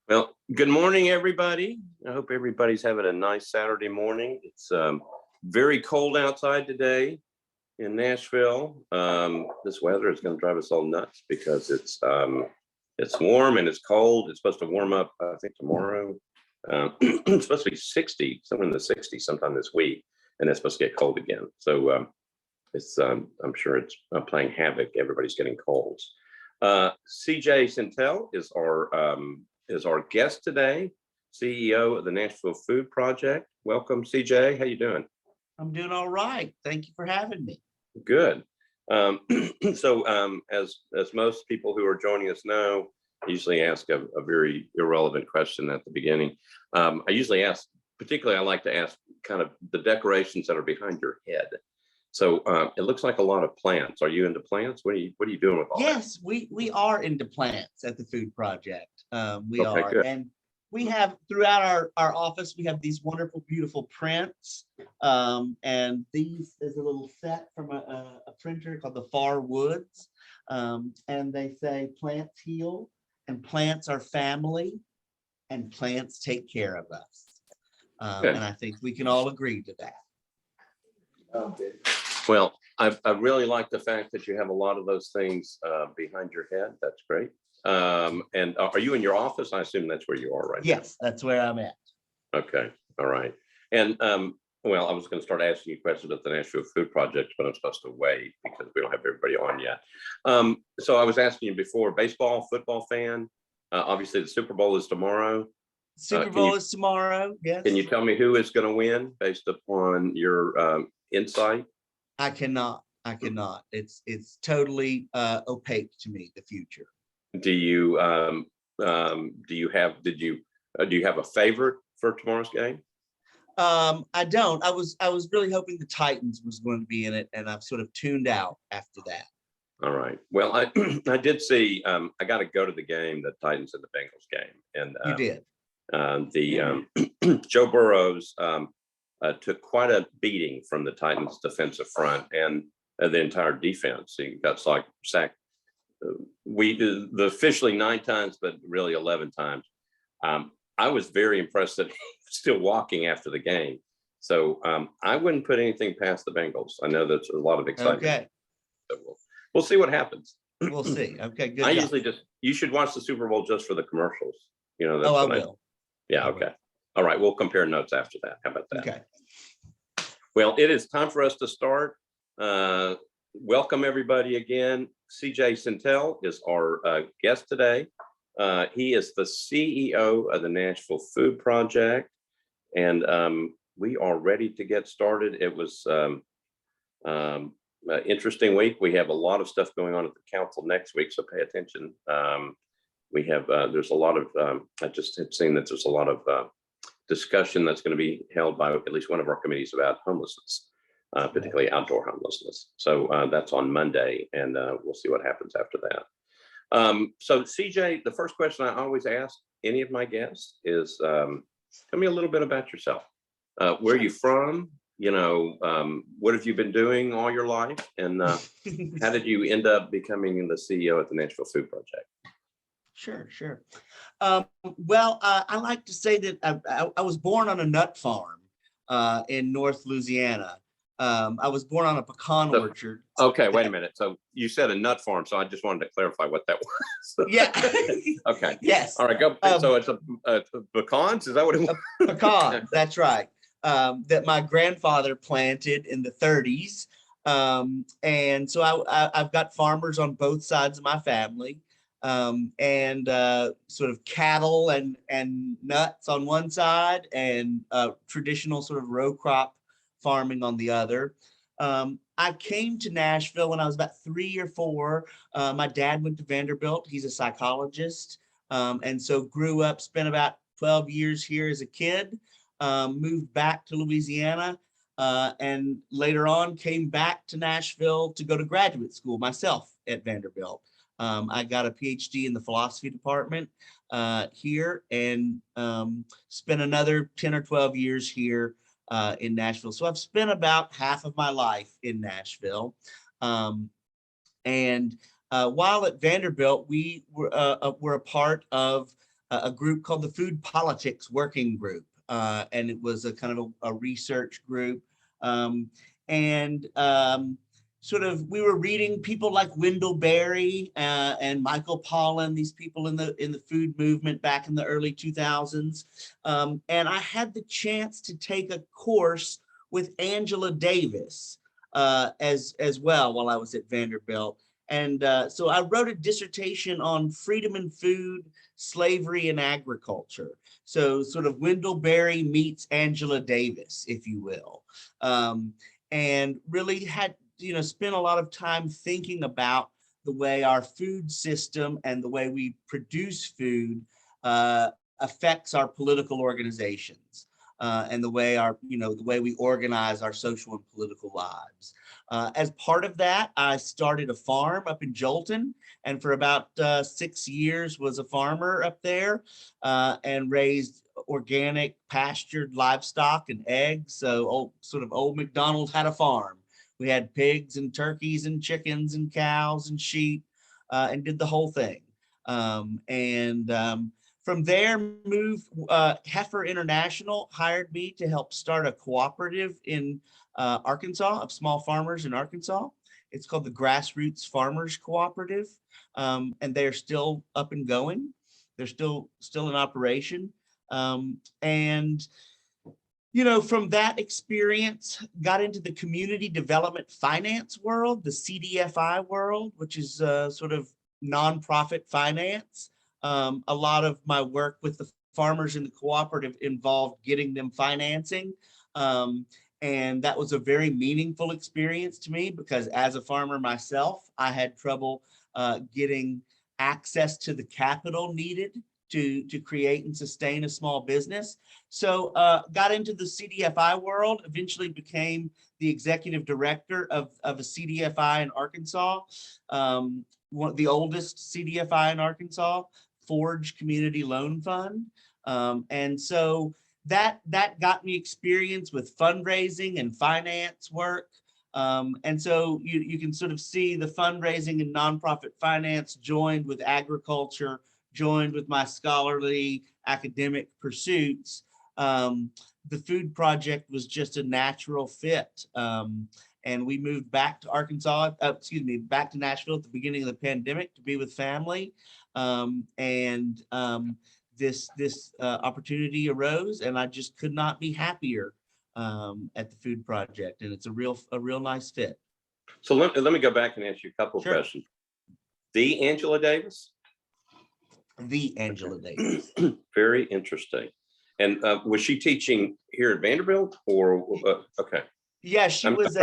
Well, good morning, everybody. I hope everybody's having a nice Saturday morning. It's very cold outside today in Nashville. This weather is going to drive us all nuts because it's warm and it's cold. It's supposed to warm up, I think, tomorrow. It's supposed to be 60, somewhere in the 60s sometime this week, and it's supposed to get cold again. So I'm sure it's playing havoc. Everybody's getting colds. CJ Sintel is our guest today, CEO of the Nashville Food Project. Welcome, CJ. How you doing? I'm doing all right. Thank you for having me. Good. As most people who are joining us know, I usually ask a very irrelevant question at the beginning. I usually ask, particularly I like to ask kind of the decorations that are behind your head. So it looks like a lot of plants. Are you into plants? What are you doing with all that? Yes, we are into plants at the Food Project. We Okay, are. good. And we have throughout our office, we have these wonderful, beautiful prints. And these is a little set from a printer called the Far Woods. And they say plants heal and plants are family and plants take care of us. And I think we can all agree to that. Okay. Well, I really like the fact that you have a lot of those things behind your head. That's great. And are you in your office? I assume that's where you are right now. Yes, that's where I'm at. Okay. All right. And well, I was going to start asking you questions at the Nashville Food Project, but I'm supposed to wait because we don't have everybody on yet. So I was asking you before, baseball, football fan. Obviously, the Super Bowl is tomorrow. Super Bowl is tomorrow. Yes. Can you tell me who is going to win based upon your insight? I cannot. It's totally opaque to me, the future. Do you have a favorite for tomorrow's game? I don't. I was really hoping the Titans was going to be in it, and I've sort of tuned out after that. All right. Well, I did see. I got to go to the game, the Titans and the Bengals game, and you did. Joe Burrows took quite a beating from the Titans defensive front and the entire defense. He got sacked. Officially 9 times, but really 11 times. I was very impressed that he was still walking after the game. So I wouldn't put anything past the Bengals. I know that's a lot of excitement. Okay. So we'll see what happens. We'll see. Okay, good. You should watch the Super Bowl just for the commercials. You know, that's I will. Yeah, okay. All right, we'll compare notes after that. How about that? Okay. Well, it is time for us to start. Welcome, everybody, again. CJ Sintel is our guest today. He is the CEO of the Nashville Food Project, and we are ready to get started. It was an interesting week. We have a lot of stuff going on at the council next week, so pay attention. There's a lot of, I just have seen that there's a lot of discussion that's going to be held by at least one of our committees about homelessness, particularly outdoor homelessness. So that's on Monday, and we'll see what happens after that. So CJ, the first question I always ask any of my guests is, tell me a little bit about yourself. Where are you from? You know, what have you been doing all your life? And how did you end up becoming the CEO at the Nashville Food Project? Sure. Well, I like to say that I was born on a nut farm in North Louisiana. I was born on a pecan orchard. Okay, wait a minute. So you said a nut farm, so I just wanted to clarify what that was. Yeah. Okay. Yes. All right, go. So it's a pecans? Is that what it was? Pecans, that's right. That my grandfather planted in the 30s. And so I've got farmers on both sides of my family. And sort of cattle and nuts on one side, and traditional sort of row crop farming on the other. I came to Nashville when I was about 3 or 4. My dad went to Vanderbilt. He's a psychologist. And so grew up, spent about 12 years here as a kid, moved back to Louisiana, and later on came back to Nashville to go to graduate school myself at Vanderbilt. I got a PhD in the philosophy department here, and spent another 10 or 12 years here in Nashville. So I've spent about half of my life in Nashville. And while at Vanderbilt, we were a part of a group called the Food Politics Working Group. And it was a kind of a research group. Um, and sort of we were reading people like Wendell Berry and Michael Pollan, these people in the food movement back in the early 2000s. And I had the chance to take a course with Angela Davis as well while I was at Vanderbilt. And so I wrote a dissertation on freedom in food, slavery, and agriculture. So sort of Wendell Berry meets Angela Davis, if you will. And really had, spent a lot of time thinking about the way our food system and the way we produce food affects our political organizations. And the way the way we organize our social and political lives. As part of that, I started a farm up in Jolton, and for about 6 years was a farmer up there and raised organic pastured livestock and eggs. So old McDonald had a farm. We had pigs and turkeys and chickens and cows and sheep and did the whole thing. From there, Heifer International hired me to help start a cooperative in Arkansas of small farmers in Arkansas. It's called the Grassroots Farmers Cooperative, and they're still up and going. They're still in operation. From that experience, got into the community development finance world, the CDFI world, which is sort of nonprofit finance. A lot of my work with the farmers in the cooperative involved getting them financing. And that was a very meaningful experience to me because as a farmer myself, I had trouble getting access to the capital needed to create and sustain a small business. So got into the CDFI world, eventually became the executive director of a CDFI in Arkansas, one of the oldest CDFI in Arkansas, Forge Community Loan Fund. And so that got me experience with fundraising and finance work. And so you can sort of see the fundraising and nonprofit finance joined with agriculture, joined with my scholarly academic pursuits. The food project was just a natural fit. And we moved back to back to Nashville at the beginning of the pandemic to be with family. This opportunity arose, and I just could not be happier at the food project, and it's a real nice fit. So let me go back and ask you a couple of questions. The Angela Davis? The Angela Davis. Very interesting. And was she teaching here at Vanderbilt or okay? Yeah, she was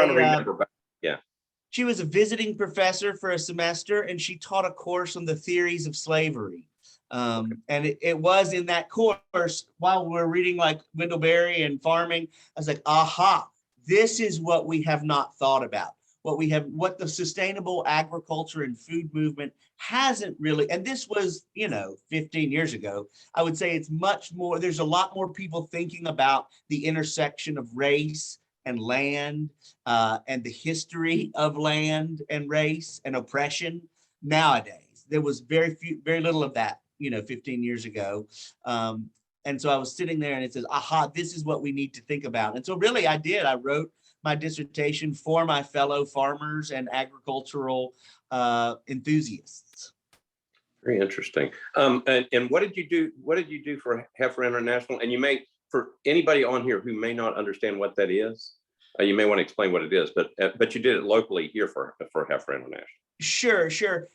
She was a visiting professor for a semester, and she taught a course on the theories of slavery. And it was in that course, while we're reading like Wendell Berry and farming, I was like, aha, this is what we have not thought about. What the sustainable agriculture and food movement hasn't really, and this was, 15 years ago, I would say it's much more, there's a lot more people thinking about the intersection of race and land and the history of land and race and oppression nowadays. There was very little of that, 15 years ago. And so I was sitting there and it says, aha, this is what we need to think about. And so really I wrote my dissertation for my fellow farmers and agricultural enthusiasts. Very interesting. And what did you do? What did you do for Heifer International? And you may, for anybody on here who may not understand what that is, you may want to explain what it is. But you did it locally here for Heifer International. Sure.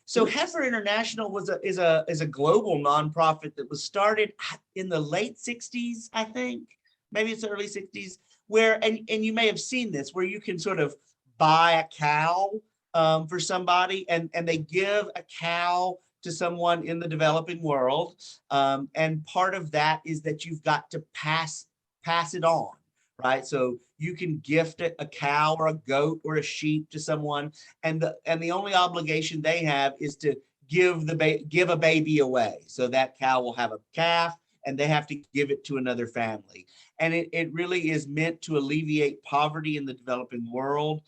So Heifer International is a global nonprofit that was started in the late 60s, I think. Maybe it's the early 60s. Where and you may have seen this, where you can sort of buy a cow for somebody, and they give a cow to someone in the developing world, and part of that is that you've got to pass it on, right? So you can gift a cow or a goat or a sheep to someone, and the only obligation they have is to give a baby away. So that cow will have a calf, and they have to give it to another family. And it really is meant to alleviate poverty in the developing world.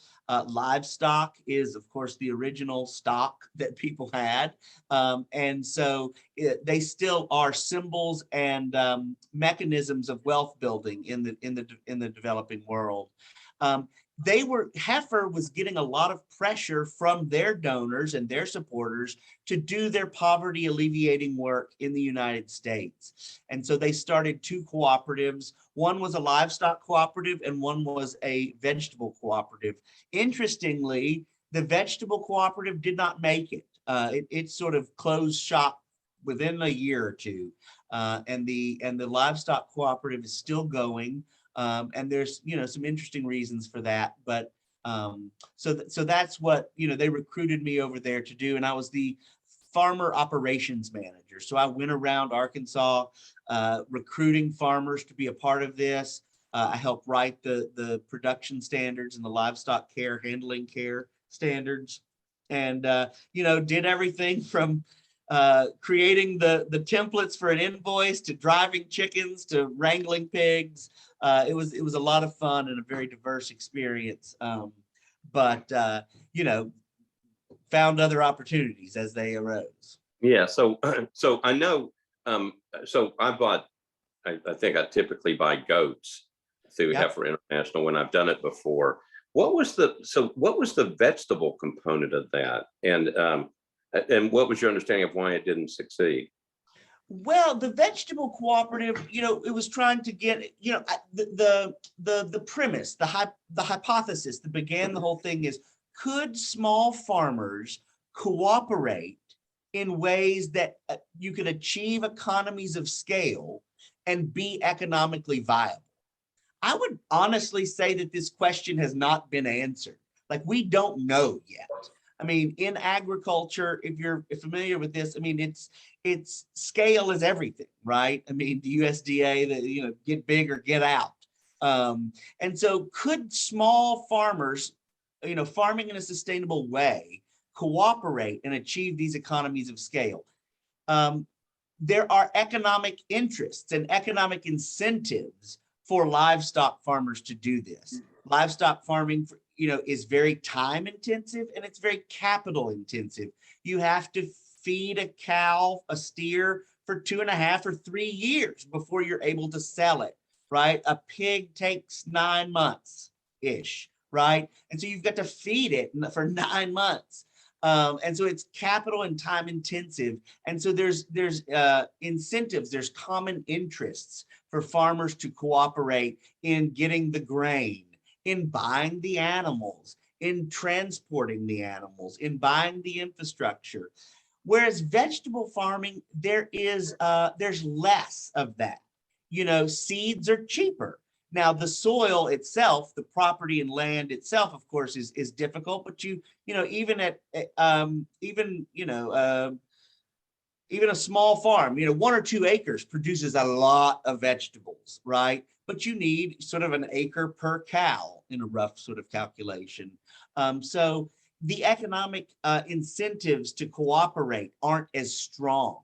Livestock is, of course, the original stock that people had. And so they still are symbols and mechanisms of wealth building in the developing world. Heifer was getting a lot of pressure from their donors and their supporters to do their poverty alleviating work in the United States. And so they started two cooperatives. One was a livestock cooperative and one was a vegetable cooperative. Interestingly, the vegetable cooperative did not make it. It sort of closed shop within a year or two. And the livestock cooperative is still going. And there's, some interesting reasons for that. But so that's what, they recruited me over there to do. And I was the farmer operations manager. So I went around Arkansas recruiting farmers to be a part of this. I helped write the production standards and the livestock handling care standards. And, did everything from creating the templates for an invoice to driving chickens to wrangling pigs. It was a lot of fun and a very diverse experience. But found other opportunities as they arose. Yeah. So I know. So I think I typically buy goats through Heifer International when I've done it before. What was the vegetable component of that? And what was your understanding of why it didn't succeed? Well, the vegetable cooperative, it was trying to get, the premise, the hypothesis that began the whole thing is, could small farmers cooperate in ways that you could achieve economies of scale and be economically viable? I would honestly say that this question has not been answered. Like, we don't know yet. I mean, in agriculture, if you're familiar with this, I mean, it's scale is everything, right? I mean, the USDA, get big or get out. And so could small farmers, farming in a sustainable way, cooperate and achieve these economies of scale? There are economic interests and economic incentives for livestock farmers to do this. Livestock farming, is very time intensive and it's very capital intensive. You have to feed a cow, a steer, for 2.5 or 3 years before you're able to sell it, right? A pig takes 9 months ish, right? And so you've got to feed it for 9 months. And so it's capital and time intensive. And so there's incentives, there's common interests for farmers to cooperate in getting the grain, in buying the animals, in transporting the animals, in buying the infrastructure. Whereas vegetable farming, there's less of that. Seeds are cheaper. Now, the soil itself, the property and land itself, of course, is difficult. But even a small farm, 1 or 2 acres produces a lot of vegetables, right? But you need sort of an acre per cow in a rough sort of calculation. So the economic incentives to cooperate aren't as strong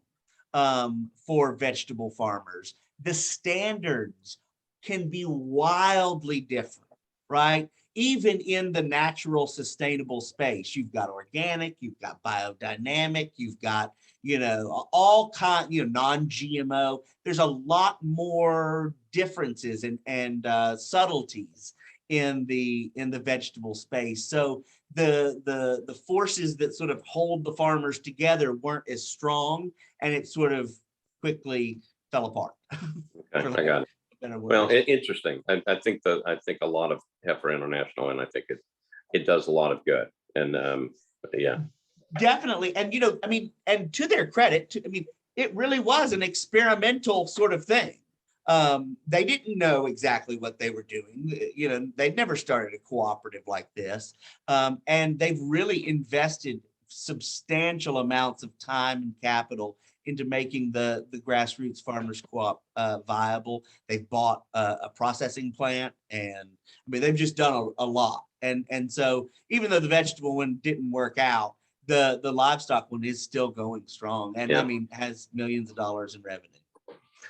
for vegetable farmers. The standards can be wildly different, right? Even in the natural sustainable space, you've got organic, you've got biodynamic, you've got, all kind, non-GMO. There's a lot more differences and subtleties in the vegetable space. So the forces that sort of hold the farmers together weren't as strong, and it sort of quickly fell apart. Okay, I got it. Well, interesting. I think a lot of Heifer International, and I think it does a lot of good. And yeah, definitely. And and to their credit, it really was an experimental sort of thing. They didn't know exactly what they were doing. They'd never started a cooperative like this, and they've really invested substantial amounts of time and capital into making the grassroots farmers co-op viable. They've bought a processing plant, and they've just done a lot. And so even though the vegetable one didn't work out, the livestock one is still going strong, and has millions of dollars in revenue.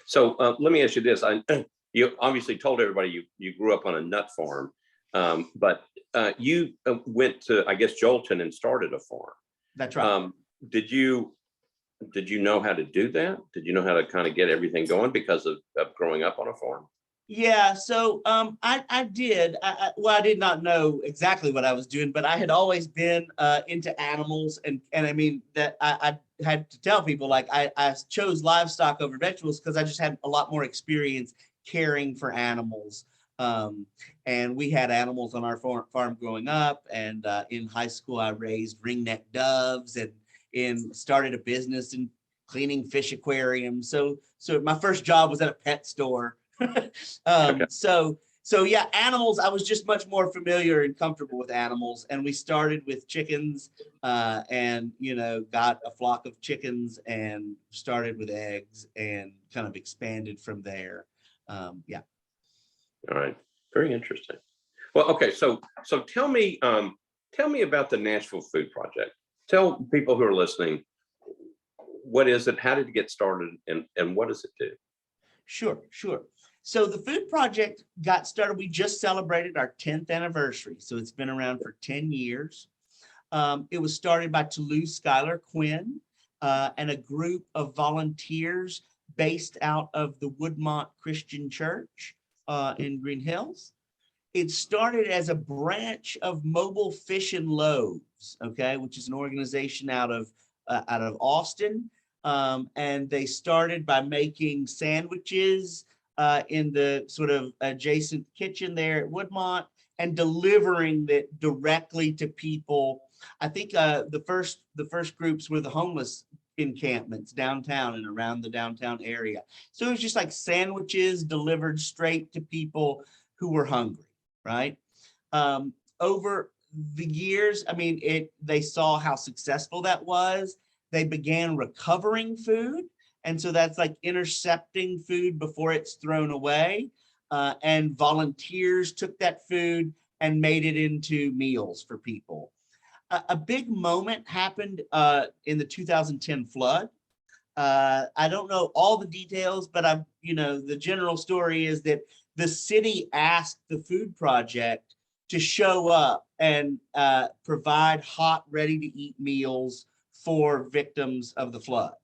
So let me ask you this: you obviously told everybody you grew up on a nut farm, but you went to, I guess, Jolton and started a farm. That's right. Did you know how to do that? Did you know how to kind of get everything going because of growing up on a farm? Yeah, so I did. Well, I did not know exactly what I was doing, but I had always been into animals, and I mean that I had to tell people like I chose livestock over vegetables because I just had a lot more experience caring for animals. And we had animals on our farm growing up, and in high school I raised ringneck doves and started a business in cleaning fish aquariums. So my first job was at a pet store. Okay. So yeah, animals, I was just much more familiar and comfortable with animals. And we started with chickens, and, got a flock of chickens and started with eggs and kind of expanded from there. Yeah. All right. Very interesting. Well, okay. So tell me about the Nashville Food Project. Tell people who are listening, what is it? How did it get started, and what does it do? Sure. So the Food Project got started. We just celebrated our 10th anniversary. So it's been around for 10 years. It was started by Toulouse Schuyler Quinn and a group of volunteers based out of the Woodmont Christian Church in Green Hills. It started as a branch of Mobile Fish and Loaves, okay, which is an organization out of Austin. And they started by making sandwiches in the sort of adjacent kitchen there at Woodmont and delivering that directly to people. I think the first groups were the homeless encampments downtown and around the downtown area. So it was just like sandwiches delivered straight to people who were hungry, right? Over the years, I mean, they saw how successful that was. They began recovering food. And so that's like intercepting food before it's thrown away. And volunteers took that food and made it into meals for people. A big moment happened in the 2010 flood. I don't know all the details, but the general story is that the city asked the Food Project to show up and provide hot, ready-to-eat meals for victims of the flood.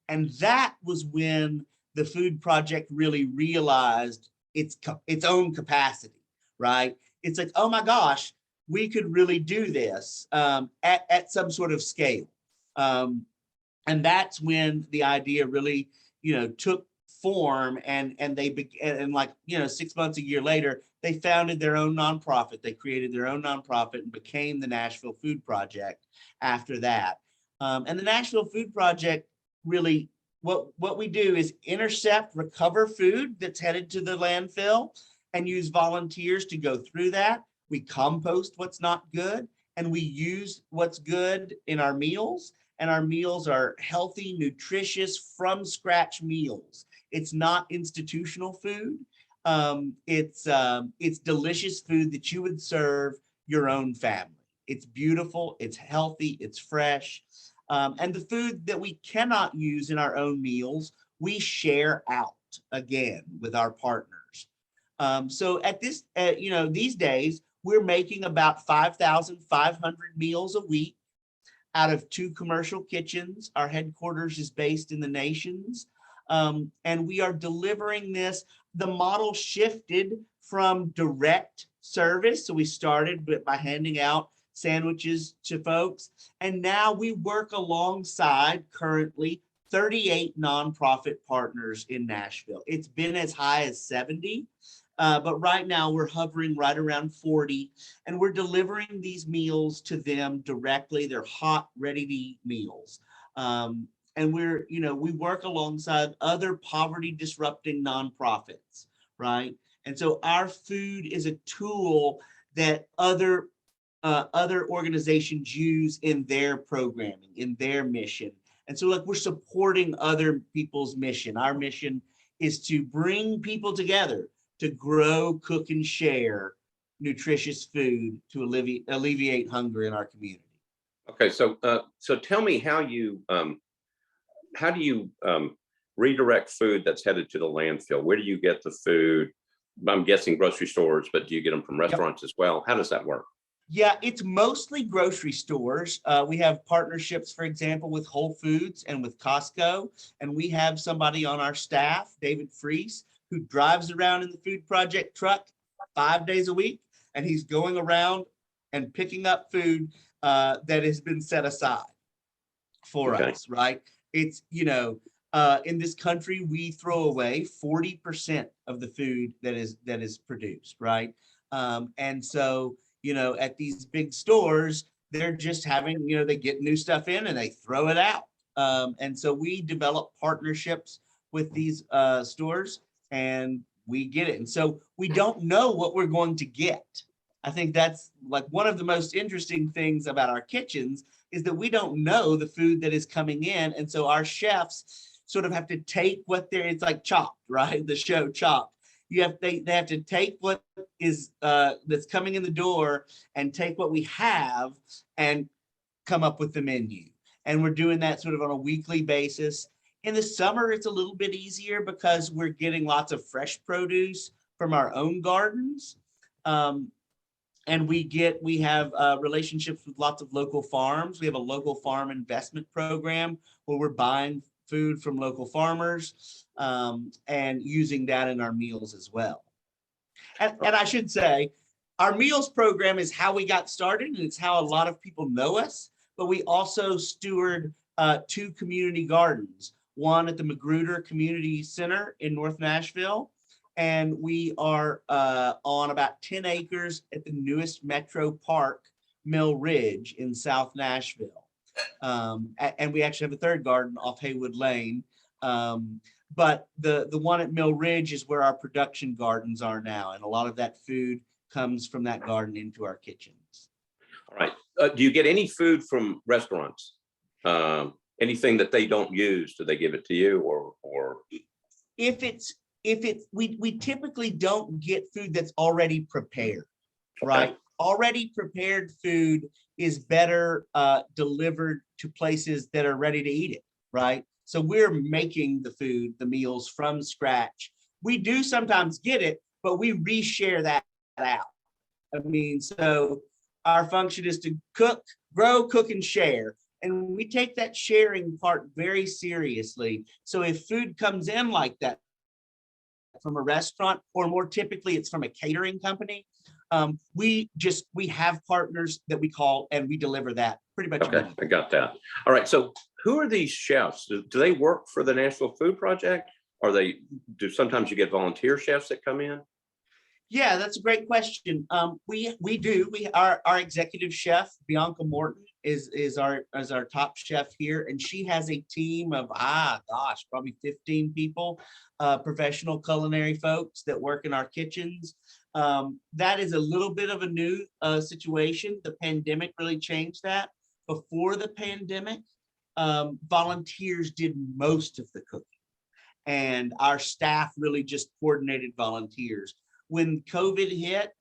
And that was when the Food Project really realized its own capacity, right? It's like, oh my gosh, we could really do this at some sort of scale. And that's when the idea really, took form, and they began, and like, 6 months, a year later, they founded their own nonprofit. They created their own nonprofit and became the Nashville Food Project after that. And the Nashville Food Project really, what we do is intercept, recover food that's headed to the landfill and use volunteers to go through that. We compost what's not good, and we use what's good in our meals. And our meals are healthy, nutritious, from scratch meals. It's not institutional food. It's delicious food that you would serve your own family. It's beautiful, it's healthy, it's fresh. And the food that we cannot use in our own meals, we share out again with our partners. So at this, these days, we're making about 5,500 meals a week out of 2 commercial kitchens. Our headquarters is based in the Nations. And we are delivering this. The model shifted from direct service. So we started by handing out sandwiches to folks. And now we work alongside currently 38 nonprofit partners in Nashville. It's been as high as 70. But right now we're hovering right around 40, and we're delivering these meals to them directly. They're hot, ready-to-eat meals. And we work alongside other poverty disrupting nonprofits, right? And so our food is a tool that other organizations use in their programming, in their mission. And so we're supporting other people's mission. Our mission is to bring people together to grow, cook, and share nutritious food to alleviate hunger in our community. Okay, so tell me how do you redirect food that's headed to the landfill? Where do you get the food? I'm guessing grocery stores, but do you get them from restaurants as well? How does that work? Yeah, it's mostly grocery stores. We have partnerships, for example, with Whole Foods and with Costco. And we have somebody on our staff, David Freese, who drives around in the food project truck 5 days a week. And he's going around and picking up food that has been set aside for us, right? It's, in this country, we throw away 40% of the food that is produced, right? And so, at these big stores, they're just having, they get new stuff in and they throw it out. And so we develop partnerships with these stores and we get it. And so we don't know what we're going to get. I think that's like one of the most interesting things about our kitchens is that we don't know the food that is coming in. And so our chefs sort of have to take it's like Chopped, right? The show Chopped. They have to take what is that's coming in the door and take what we have and come up with the menu. And we're doing that sort of on a weekly basis. In the summer, it's a little bit easier because we're getting lots of fresh produce from our own gardens. And we have relationships with lots of local farms. We have a local farm investment program where we're buying food from local farmers and using that in our meals as well. And I should say, our meals program is how we got started, and it's how a lot of people know us. But we also steward 2 community gardens, one at the Magruder Community Center in North Nashville, and we are on about 10 acres at the newest Metro Park, Mill Ridge in South Nashville. And we actually have a 3rd garden off Haywood Lane. But the one at Mill Ridge is where our production gardens are now. And a lot of that food comes from that garden into our kitchens. All right. Do you get any food from restaurants? Anything that they don't use, do they give it to you or? We typically don't get food that's already prepared, right? Okay. Already prepared food is better delivered to places that are ready to eat it, right? So we're making the food, the meals from scratch. We do sometimes get it, but we reshare that out. I mean, so our function is to cook, grow, cook, and share. And we take that sharing part very seriously. So if food comes in like that from a restaurant, or more typically it's from a catering company, we have partners that we call and we deliver that pretty much. Okay, I got that. All right, so who are these chefs? Do they work for the Nashville Food Project? Or do sometimes you get volunteer chefs that come in? Yeah, that's a great question. Our executive chef, Bianca Morton, is our top chef here, and she has a team of probably 15 people, professional culinary folks that work in our kitchens. That is a little bit of a new situation. The pandemic really changed that. Before the pandemic, volunteers did most of the cooking, and our staff really just coordinated volunteers. When COVID hit,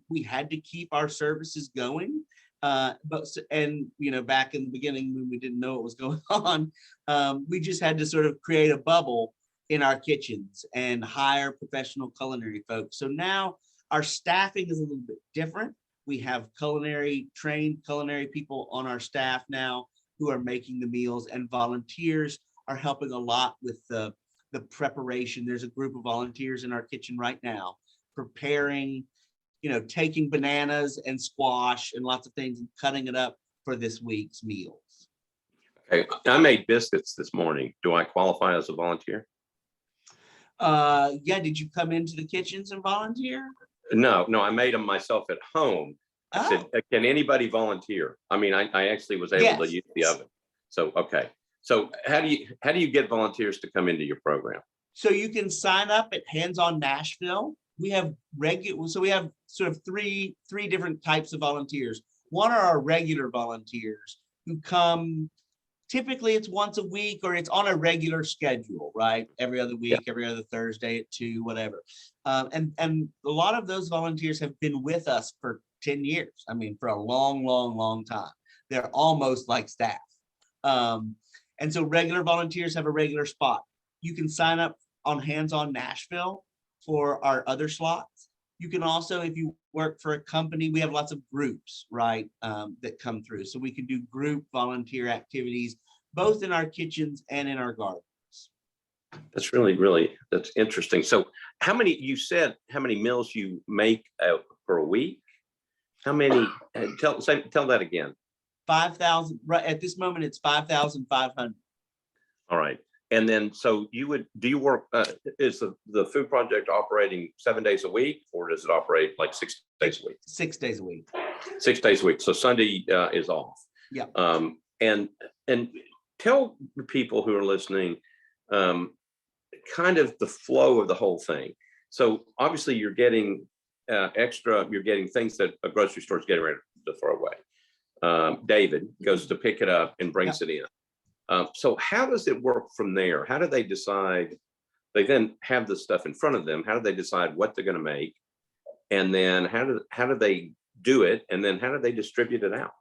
we had to keep our services going. Back in the beginning when we didn't know what was going on, we just had to sort of create a bubble in our kitchens and hire professional culinary folks. So now our staffing is a little bit different. We have trained culinary people on our staff now who are making the meals, and volunteers are helping a lot with the preparation. There's a group of volunteers in our kitchen right now preparing, taking bananas and squash and lots of things and cutting it up for this week's meals. Okay, I made biscuits this morning. Do I qualify as a volunteer? Yeah, did you come into the kitchens and volunteer? No, I made them myself at home. I said, can anybody volunteer? I mean, I actually was able to use the oven. So, okay. So how do you get volunteers to come into your program? So you can sign up at Hands On Nashville. We have sort of three different types of volunteers. One are our regular volunteers who come, typically it's once a week or it's on a regular schedule, right? Every other week, every other Thursday at 2, whatever. And a lot of those volunteers have been with us for 10 years. I mean, for a long time. They're almost like staff. And so regular volunteers have a regular spot. You can sign up on Hands On Nashville. for our other slots. You can also, if you work for a company, we have lots of groups, right, that come through. So we can do group volunteer activities, both in our kitchens and in our gardens. That's that's interesting. So you said how many meals you make per week? How many, tell that again. 5,000, right at this moment, it's 5,500. All right. And then, so do you work, is the food project operating 7 days a week, or does it operate like 6 days a week? 6 days a week. 6 days a week. So Sunday is off. Yeah. And tell the people who are listening, kind of the flow of the whole thing. So obviously you're getting you're getting things that a grocery store is getting ready to throw away. David goes to pick it up and brings it in. So how does it work from there? How do they decide? They then have the stuff in front of them. How do they decide what they're going to make? And then how do they do it? And then how do they distribute it out?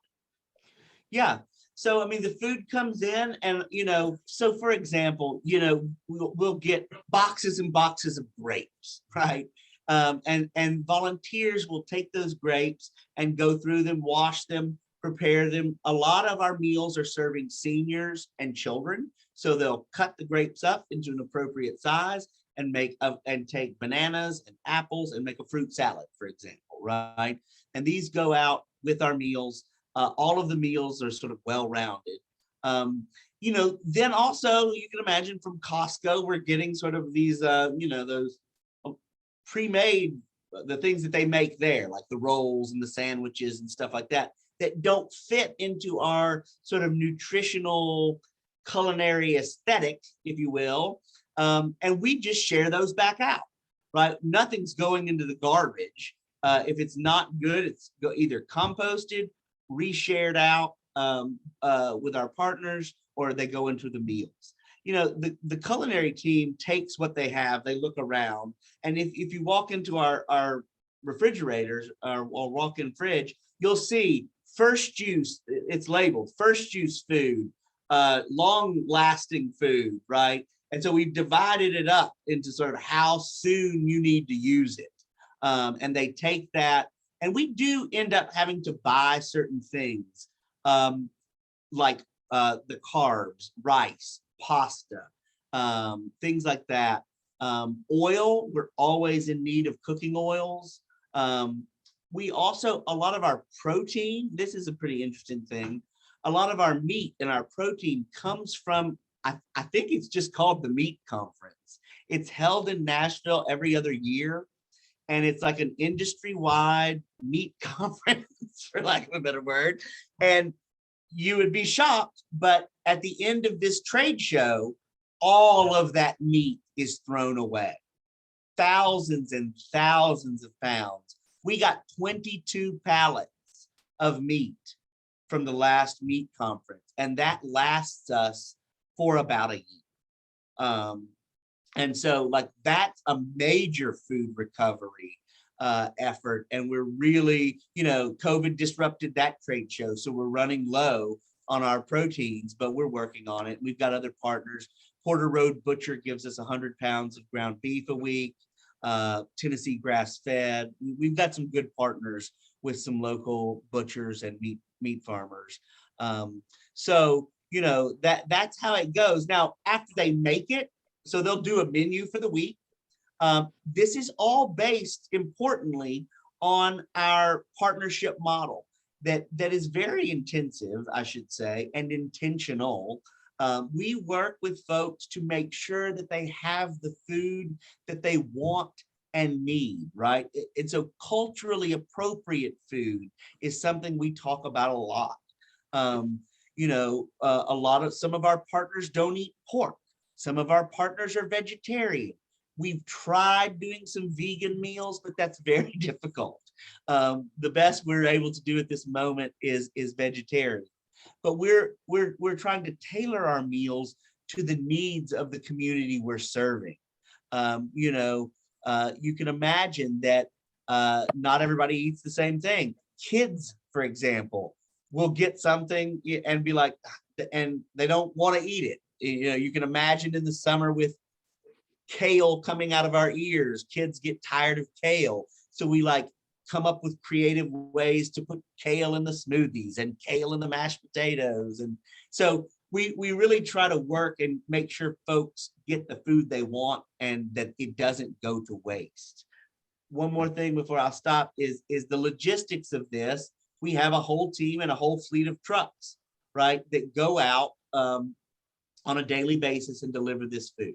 Yeah. So, I mean, the food comes in and, so for example, we'll get boxes and boxes of grapes, right? And volunteers will take those grapes and go through them, wash them, prepare them. A lot of our meals are serving seniors and children. So they'll cut the grapes up into an appropriate size and take bananas and apples and make a fruit salad, for example, right? And these go out with our meals. All of the meals are sort of well-rounded. Then also you can imagine from Costco, we're getting sort of these, those pre-made, the things that they make there, like the rolls and the sandwiches and stuff like that, that don't fit into our sort of nutritional culinary aesthetic, if you will. And we just share those back out, right? Nothing's going into the garbage. If it's not good, it's either composted, reshared out with our partners, or they go into the meals. The culinary team takes what they have, they look around, and if you walk into our refrigerators or walk-in fridge, you'll see first juice, it's labeled first juice food, long-lasting food, right? And so we've divided it up into sort of how soon you need to use it. And they take that, and we do end up having to buy certain things, like the carbs, rice, pasta, things like that. Oil, we're always in need of cooking oils. We also, a lot of our protein, this is a pretty interesting thing. A lot of our meat and our protein comes from, I think it's just called the Meat Conference. It's held in Nashville every other year. And it's like an industry-wide meat conference, for lack of a better word. And you would be shocked, but at the end of this trade show, all of that meat is thrown away. Thousands and thousands of pounds. We got 22 pallets of meat from the last meat conference, and that lasts us for about a year. And so like that's a major food recovery effort. And we're really, COVID disrupted that trade show. So we're running low on our proteins, but we're working on it. We've got other partners. Porter Road Butcher gives us 100 pounds of ground beef a week. Tennessee Grass Fed. We've got some good partners with some local butchers and meat farmers. So, that's how it goes. Now, after they make it, so they'll do a menu for the week. This is all based, importantly, on our partnership model that is very intensive, I should say, and intentional. We work with folks to make sure that they have the food that they want and need, right? It's a culturally appropriate food is something we talk about a lot. Some of our partners don't eat pork. Some of our partners are vegetarian. We've tried doing some vegan meals, but that's very difficult. The best we're able to do at this moment is vegetarian. But we're trying to tailor our meals to the needs of the community we're serving. You can imagine that not everybody eats the same thing. Kids, for example, will get something and be like, and they don't want to eat it. You can imagine in the summer with kale coming out of our ears. Kids get tired of kale. So we like come up with creative ways to put kale in the smoothies and kale in the mashed potatoes. And so we really try to work and make sure folks get the food they want and that it doesn't go to waste. One more thing before I'll stop is the logistics of this. We have a whole team and a whole fleet of trucks, right, that go out on a daily basis and deliver this food.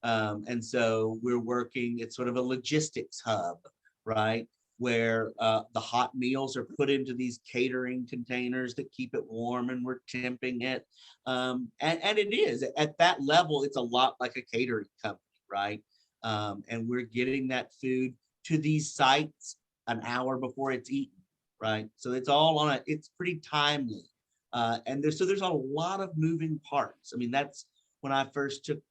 And so we're working, it's sort of a logistics hub, right? Where the hot meals are put into these catering containers that keep it warm and we're temping it. And it is at that level, it's a lot like a catering company, right? And we're getting that food to these sites an hour before it's eaten, right? So it's all on it's pretty timely. And there's a lot of moving parts. I mean, that's when I first took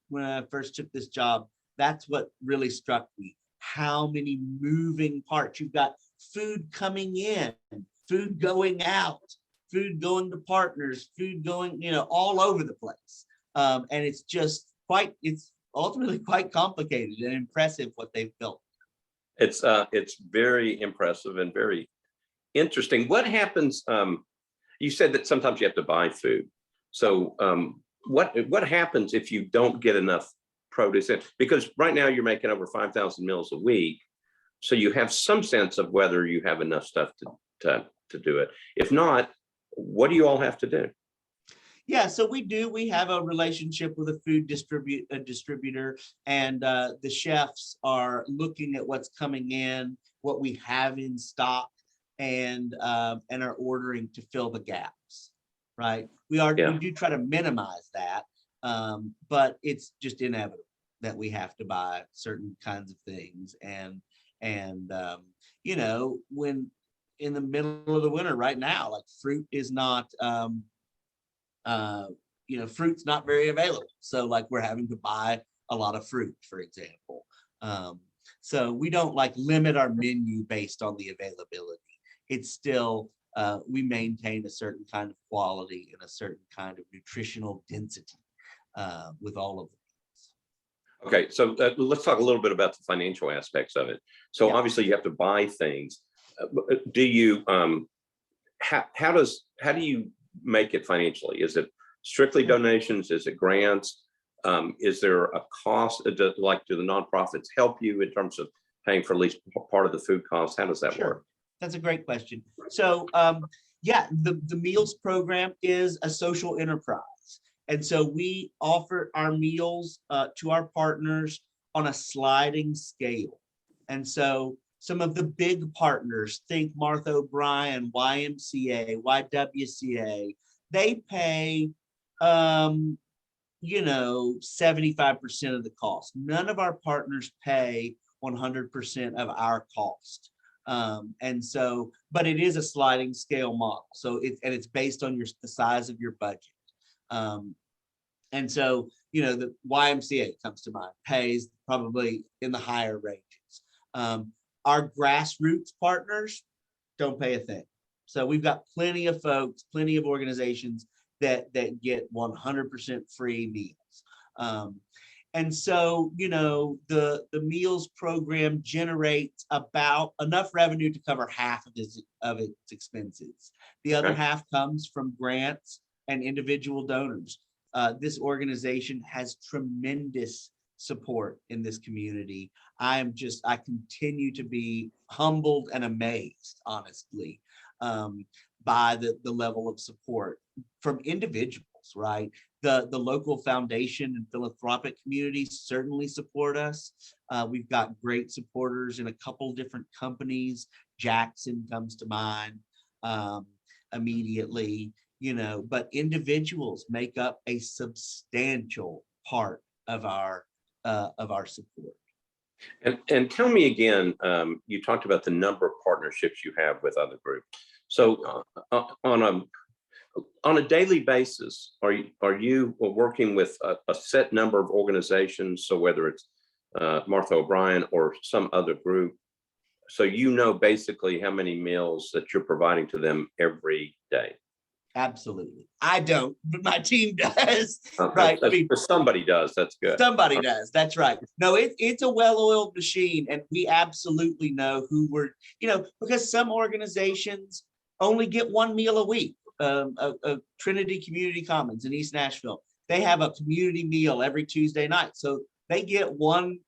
this job, that's what really struck me. How many moving parts. You've got food coming in, food going out, food going to partners, food going, all over the place. And it's ultimately quite complicated and impressive what they've built. It's very impressive and very interesting. What happens? You said that sometimes you have to buy food. So what happens if you don't get enough produce in? Because right now you're making over 5,000 meals a week, so you have some sense of whether you have enough stuff to do it. If not, what do you all have to do? Yeah, so we have a relationship with a food distributor, and the chefs are looking at what's coming in, what we have in stock, and are ordering to fill the gaps, right? We do try to minimize that, but it's just inevitable that we have to buy certain kinds of things. And when in the middle of the winter right now, like fruit is not, fruit's not very available. So like we're having to buy a lot of fruit, for example. So we don't like limit our menu based on the availability. It's still, we maintain a certain kind of quality and a certain kind of nutritional density with all of them. Okay, so let's talk a little bit about the financial aspects of it. So obviously you have to buy things. Do you, how do you make it financially? Is it strictly donations? Is it grants? Is there a cost? Do the nonprofits help you in terms of paying for at least part of the food costs? How does that work? That's a great question. So the meals program is a social enterprise. And so we offer our meals to our partners on a sliding scale. And so some of the big partners, think Martha O'Brien, YMCA, YWCA, they pay 75% of the cost. None of our partners pay 100% of our cost. And so, but it is a sliding scale model. So it's based on the size of your budget. And so, the YMCA comes to mind, pays probably in the higher ranges. Our grassroots partners don't pay a thing. So we've got plenty of folks, plenty of organizations that get 100% free meals. And so, the meals program generates about enough revenue to cover half of its expenses. The other half comes from grants and individual donors. This organization has tremendous support in this community. I continue to be humbled and amazed, honestly, by the level of support from individuals, right? The local foundation and philanthropic communities certainly support us. We've got great supporters in a couple different companies. Jackson comes to mind immediately, but individuals make up a substantial part of our support. And tell me again, you talked about the number of partnerships you have with other groups. So on a daily basis, are you working with a set number of organizations? So whether it's Martha O'Brien or some other group, so basically how many meals that you're providing to them every day? Absolutely. I don't, but my team does. Okay, Right. I mean, if somebody does, that's good. somebody does. That's right. No, it's a well-oiled machine, and we absolutely know who we're, because some organizations only get one meal a week. A Trinity Community Commons in East Nashville, they have a community meal every Tuesday night. So they get one,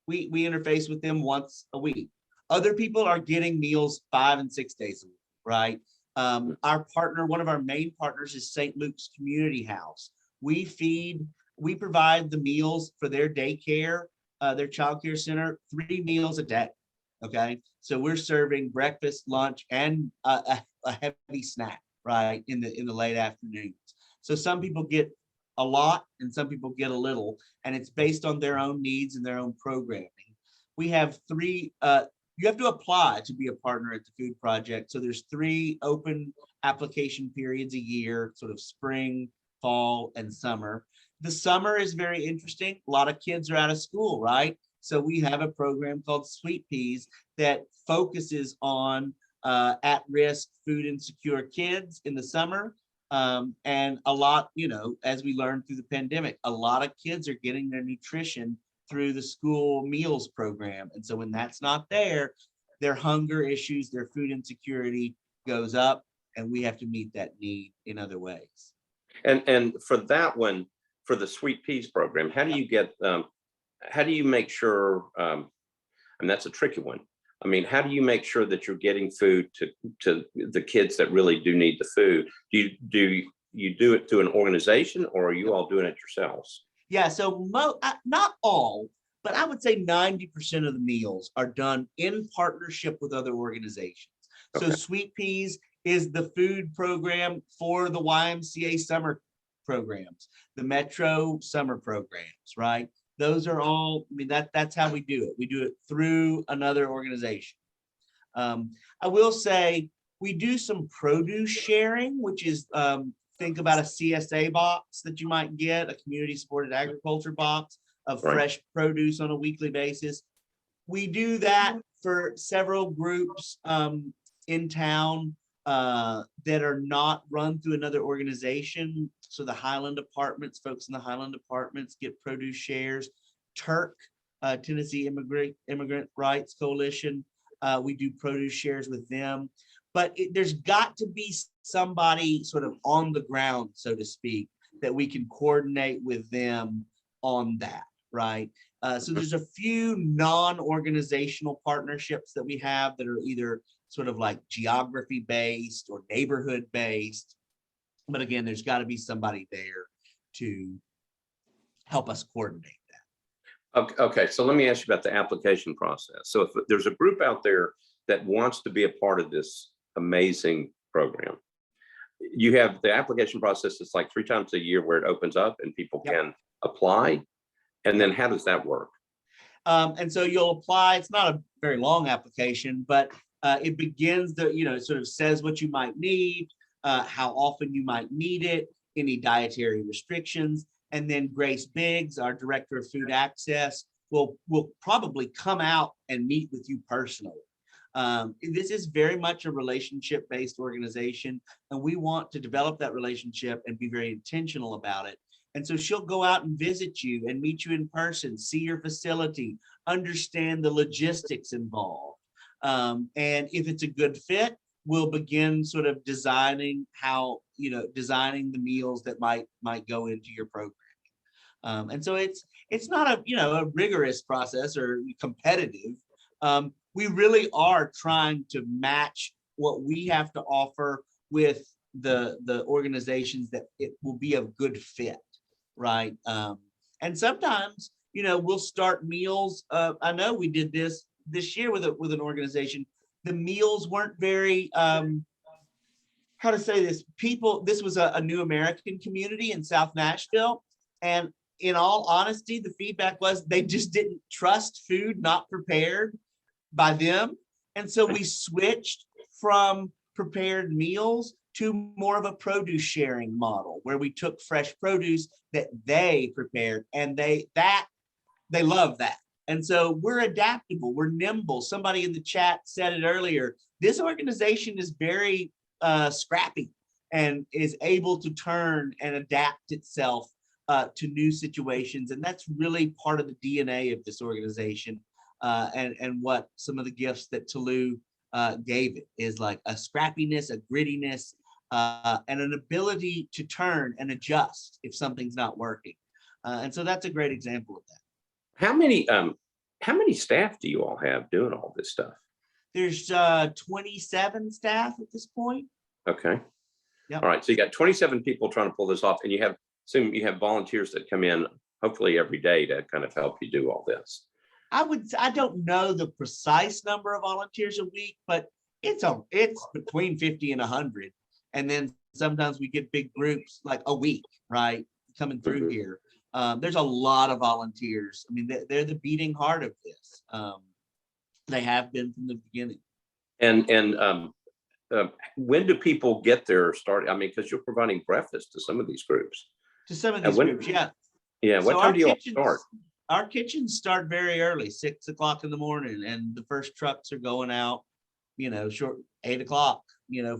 we interface with them once a week. Other people are getting meals 5 and 6 days a week, right? Our partner, one of our main partners is St. Luke's Community House. We provide the meals for their daycare, their childcare center, 3 meals a day. Okay. So we're serving breakfast, lunch, and a heavy snack, right, in the late afternoons. So some people get a lot and some people get a little, and it's based on their own needs and their own programming. We have 3, you have to apply to be a partner at the Food Project. So there's 3 open application periods a year, sort of spring, fall, and summer. The summer is very interesting. A lot of kids are out of school, right? So we have a program called Sweet Peas that focuses on at-risk food insecure kids in the summer. And a lot, as we learned through the pandemic, a lot of kids are getting their nutrition through the school meals program. And so when that's not there, their hunger issues, their food insecurity goes up, and we have to meet that need in other ways. And for that one, for the Sweet Peas program, how do you get, how do you make sure, and that's a tricky one. I mean, how do you make sure that you're getting food to the kids that really do need the food? Do you do it through an organization, or are you all doing it yourselves? Yeah, so not all, but I would say 90% of the meals are done in partnership with other organizations. So Okay. Sweet Peas is the food program for the YMCA summer programs, the Metro summer programs, right? Those are all, I mean, that's how we do it. We do it through another organization. I will say we do some produce sharing, which is, think about a CSA box that you might get, a community supported agriculture box of Right. fresh produce on a weekly basis. We do that for several groups in town that are not run through another organization. So the Highland Apartments, folks in the Highland Apartments get produce shares. Turk, Tennessee Immigrant Rights Coalition, we do produce shares with them. But there's got to be somebody sort of on the ground, so to speak, that we can coordinate with them on that, right? So there's a few non-organizational partnerships that we have that are either sort of like geography based or neighborhood based. But again, there's got to be somebody there to help us coordinate that. Okay, so let me ask you about the application process. So if there's a group out there that wants to be a part of this amazing program, you have the application process. It's like 3 times a year where it opens up and people can apply. And then how does that work? And so you'll apply. It's not a very long application, but it begins it sort of says what you might need, how often you might need it, any dietary restrictions. And then Grace Biggs, our director of food access, will probably come out and meet with you personally. This is very much a relationship-based organization, and we want to develop that relationship and be very intentional about it. And so she'll go out and visit you and meet you in person, see your facility, understand the logistics involved. And if it's a good fit, we'll begin sort of designing designing the meals that might go into your program. And so it's not a rigorous process or competitive. We really are trying to match what we have to offer with the organizations that it will be a good fit, right? And sometimes, we'll start meals. I know we did this year with an organization. The meals weren't very, how to say this, this was a New American community in South Nashville. And in all honesty, the feedback was they just didn't trust food not prepared by them. And so we switched from prepared meals to more of a produce sharing model where we took fresh produce that they prepared, and they love that. And so we're adaptable, we're nimble. Somebody in the chat said it earlier. This organization is very scrappy, and is able to turn and adapt itself to new situations. And that's really part of the DNA of this organization, and what some of the gifts that Toulouse gave it is like a scrappiness, a grittiness, and an ability to turn and adjust if something's not working. And so that's a great example of that. How many staff do you all have doing all this stuff? There's 27 staff at this point. Okay. Yep. All right. So you got 27 people trying to pull this off, and you have volunteers that come in hopefully every day to kind of help you do all this. I don't know the precise number of volunteers a week, but it's between 50 and 100. And then sometimes we get big groups like a week, right, coming through here. There's a lot of volunteers. I mean, they're the beating heart of this. They have been from the beginning. And when do people get their start? I mean, because you're providing breakfast to some of these groups. To some of these groups, yeah. Yeah. What time do you all start? Our kitchens start very early, 6 o'clock in the morning, and the first trucks are going out, short 8 o'clock,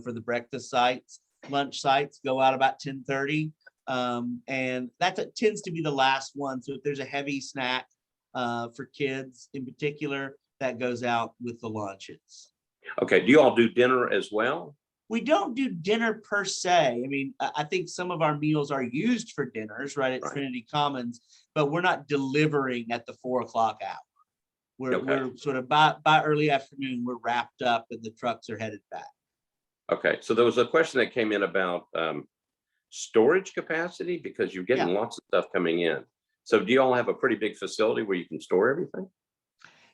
for the breakfast sites. Lunch sites go out about 10:30. And that tends to be the last one. So if there's a heavy snack for kids in particular, that goes out with the lunches. Okay. Do you all do dinner as well? We don't do dinner per se. I mean, I think some of our meals are used for dinners, right, at Trinity Commons, but we're not delivering at the 4 o'clock hour. We're sort of by early afternoon, we're wrapped up and the trucks are headed back. Okay. So there was a question that came in about storage capacity, because you're getting lots of stuff coming in. So do you all have a pretty big facility where you can store everything?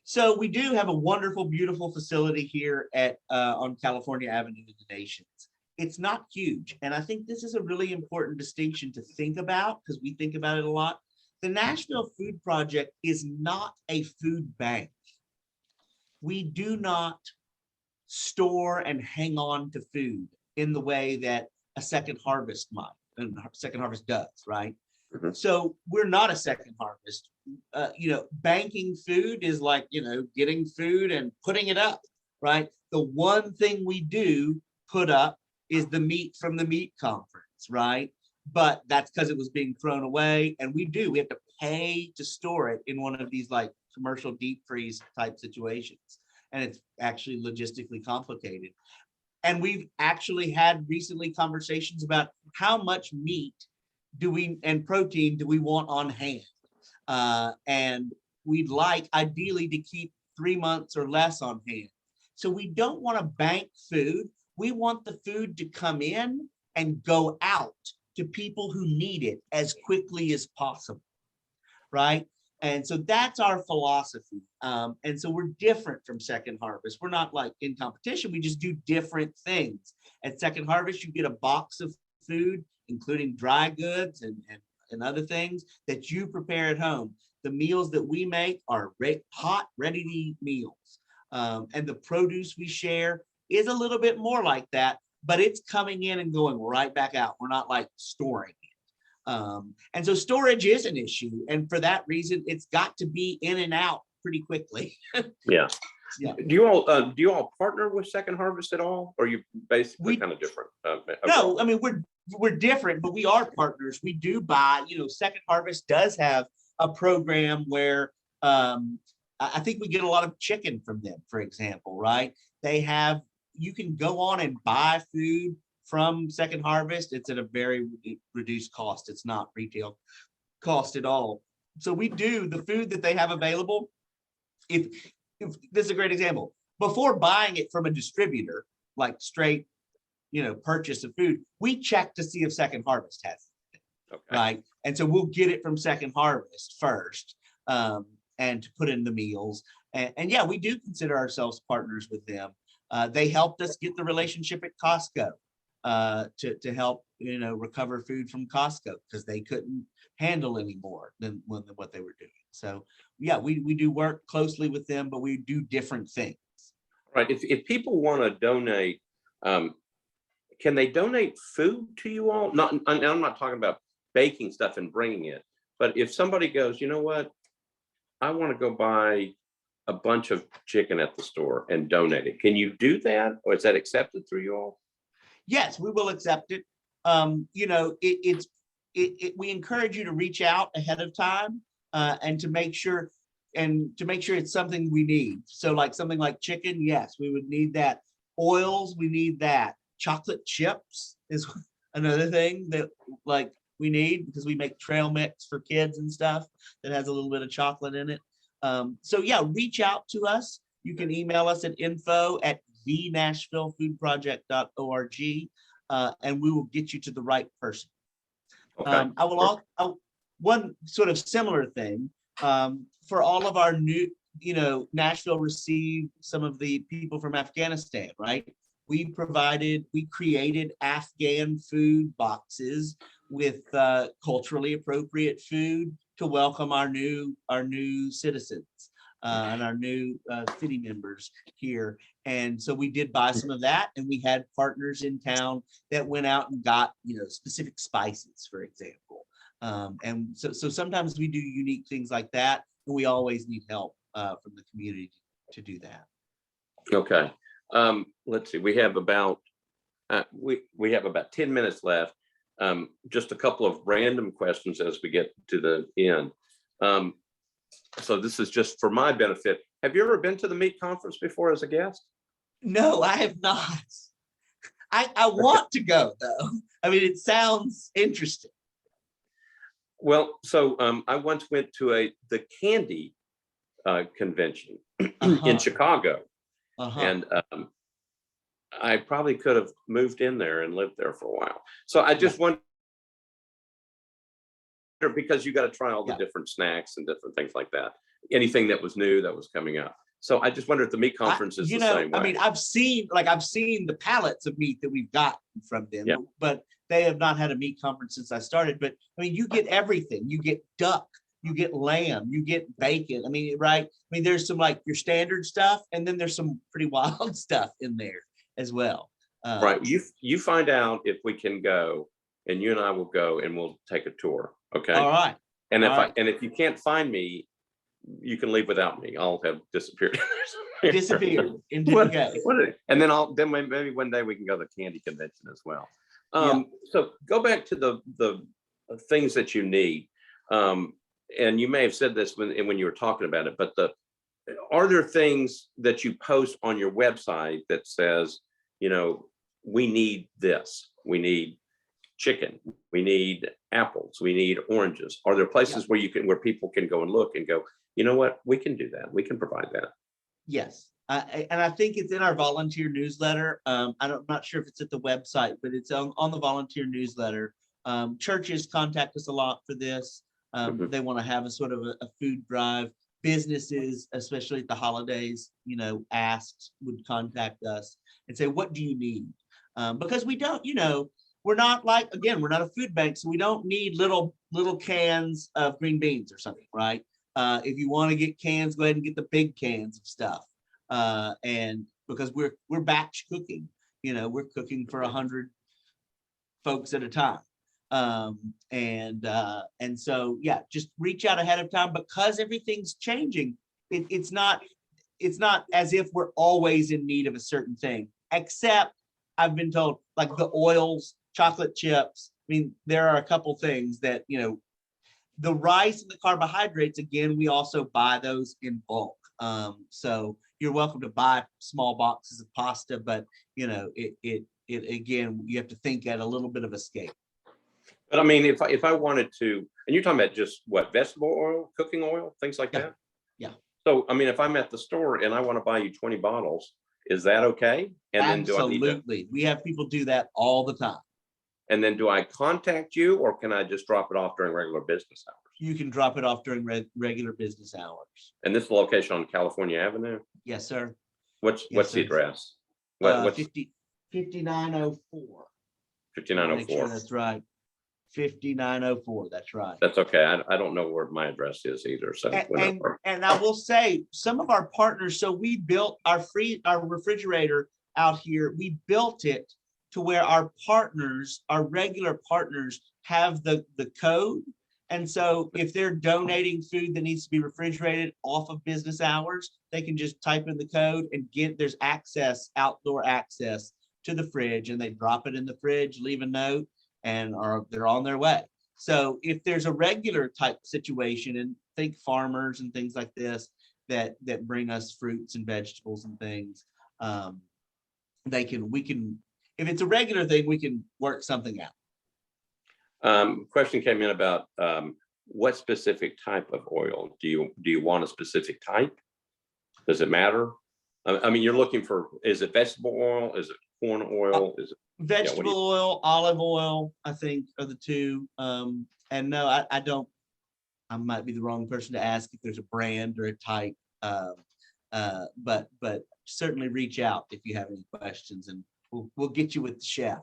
So we do have a wonderful, beautiful facility here at on California Avenue in the Nations. It's not huge. And I think this is a really important distinction to think about, because we think about it a lot. The Nashville Food Project is not a food bank. We do not store and hang on to food in the way that a Second Harvest might, and Second Harvest does, right? So we're not a Second Harvest. Banking food is like, getting food and putting it up, right? The one thing we do put up is the meat from the meat conference, right? But that's because it was being thrown away. And we have to pay to store it in one of these like commercial deep freeze type situations. And it's actually logistically complicated. And we've actually had recently conversations about how much meat and protein do we want on hand? And we'd like ideally to keep 3 months or less on hand. So we don't want to bank food. We want the food to come in and go out to people who need it as quickly as possible, right? And so that's our philosophy. And so we're different from Second Harvest. We're not like in competition. We just do different things. At Second Harvest, you get a box of food, including dry goods and other things that you prepare at home. The meals that we make are hot, ready-to-eat meals. And the produce we share is a little bit more like that, but it's coming in and going right back out. We're not like storing it. And so storage is an issue. And for that reason, it's got to be in and out pretty quickly. Yeah. Do you all partner with Second Harvest at all? Or are you basically kind of different? No, I mean, we're different, but we are partners. We do buy, Second Harvest does have a program where I think we get a lot of chicken from them, for example, right? You can go on and buy food from Second Harvest. It's at a very reduced cost. It's not retail cost at all. So we do the food that they have available. If this is a great example, before buying it from a distributor, like straight, purchase of food, we check to see if Second Harvest has it, right? And so we'll get it from Second Harvest first, and to put in the meals. And yeah, we do consider ourselves partners with them. They helped us get the relationship at Costco to help, recover food from Costco because they couldn't handle any more than what they were doing. So yeah, we do work closely with them, but we do different things. Right. If people want to donate, can they donate food to you all? I'm not talking about baking stuff and bringing it, but if somebody goes, you know what, I want to go buy a bunch of chicken at the store and donate it. Can you do that? Or is that accepted through you all? Yes, we will accept it. You know, we encourage you to reach out ahead of time, and to make sure it's something we need. So like something like chicken, yes, we would need that. Oils, we need that. Chocolate chips is another thing that like we need, because we make trail mix for kids and stuff that has a little bit of chocolate in it. So yeah, reach out to us. You can email us at info@thenashvillefoodproject.org, and we will get you to the right person. Okay. I will also, one sort of similar thing, for all of our new, you know, Nashville received some of the people from Afghanistan, right? We created Afghan food boxes with culturally appropriate food to welcome our new citizens, and our new city members here. And so we did buy some of that, and we had partners in town that went out and got, you know, specific spices, for example. And so sometimes we do unique things like that, and we always need help from the community to do that. Okay. Let's see. We have about 10 minutes left. Just a couple of random questions as we get to the end. So this is just for my benefit. Have you ever been to the meat conference before as a guest? No, I have not. I want to go though. I mean, it sounds interesting. Well, so I once went to the candy convention in Chicago, and I probably could have moved in there and lived there for a while. So I just wonder, because you got to try all the different snacks and different things like that. Anything that was new that was coming up. So I just wonder if the meat conference is the same way. I mean, I've seen the pallets of meat that we've gotten from them, but they have not had a meat conference since I started. But I mean, you get everything. You get duck, you get lamb, you get bacon. I mean, right? I mean, there's some like your standard stuff, and then there's some pretty wild stuff in there as well. Right. You find out if we can go, and you and I will go, and we'll take a tour. Okay. All right. And if you can't find me, you can leave without me. I'll have disappeared. Disappeared. And then maybe one day we can go to the candy convention as well. So go back to the things that you need. And you may have said this when you were talking about it, but are there things that you post on your website that says, you know, we need this, we need chicken, we need apples, we need oranges? Are there places where people can go and look and go, you know what, we can do that, we can provide that? Yes. And I think it's in our volunteer newsletter. I'm not sure if it's at the website, but it's on the volunteer newsletter. Churches contact us a lot for this. They want to have a sort of a food drive. Businesses, especially at the holidays, you know, would contact us and say, what do you need? Because we don't, you know, we're not a food bank, so we don't need little cans of green beans or something, right? If you want to get cans, go ahead and get the big cans of stuff. And because we're batch cooking, you know, we're cooking for 100 folks at a time. And so, yeah, just reach out ahead of time, because everything's changing. It's not as if we're always in need of a certain thing, except I've been told, like the oils, chocolate chips. I mean, there are a couple things that, you know, the rice and the carbohydrates, again, we also buy those in bulk. So you're welcome to buy small boxes of pasta, but you know, it again, you have to think at a little bit of a scale. But I mean, if I wanted to, and you're talking about just what, vegetable oil, cooking oil, things like that? Yeah. So, I mean, if I'm at the store and I want to buy you 20 bottles, is that okay? And Absolutely. We have people do that all the time. And then do I contact you, or can I just drop it off during regular business hours? You can drop it off during regular business hours. And this is the location on California Avenue? Yes, sir. What's the address? What's 5904. 5904. That's right. 5904. That's right. That's okay. I don't know where my address is either. So and I will say, some of our partners, so we built our refrigerator out here. We built it to where our partners, our regular partners, have the code. And so if they're donating food that needs to be refrigerated off of business hours, they can just type in the code and there's access, outdoor access to the fridge, and they drop it in the fridge, leave a note, and they're on their way. So if there's a regular type situation, and think farmers and things like this that bring us fruits and vegetables and things, we can, if it's a regular thing, we can work something out. Question came in about what specific type of oil do you want? A specific type? Does it matter? I mean, you're looking for, is it vegetable oil? Is it corn oil? Is it Vegetable oil, olive oil, I think are the two. And no, I don't, I might be the wrong person to ask if there's a brand or a type. But certainly reach out if you have any questions, and we'll get you with the chef.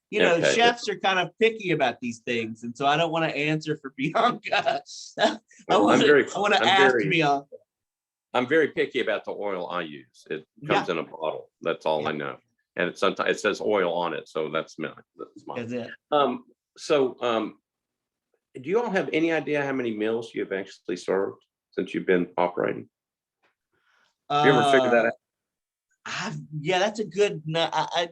You know, Okay. chefs are kind of picky about these things, and so I don't want to answer for Bianca. I want to ask Bianca. I'm very picky about the oil I use. It comes in a bottle. That's all I know. And it's sometimes it says oil on it, so that's mine. That's it. Do you all have any idea how many meals you've actually served since you've been operating? Have you ever figured that out? Yeah, that's a good. I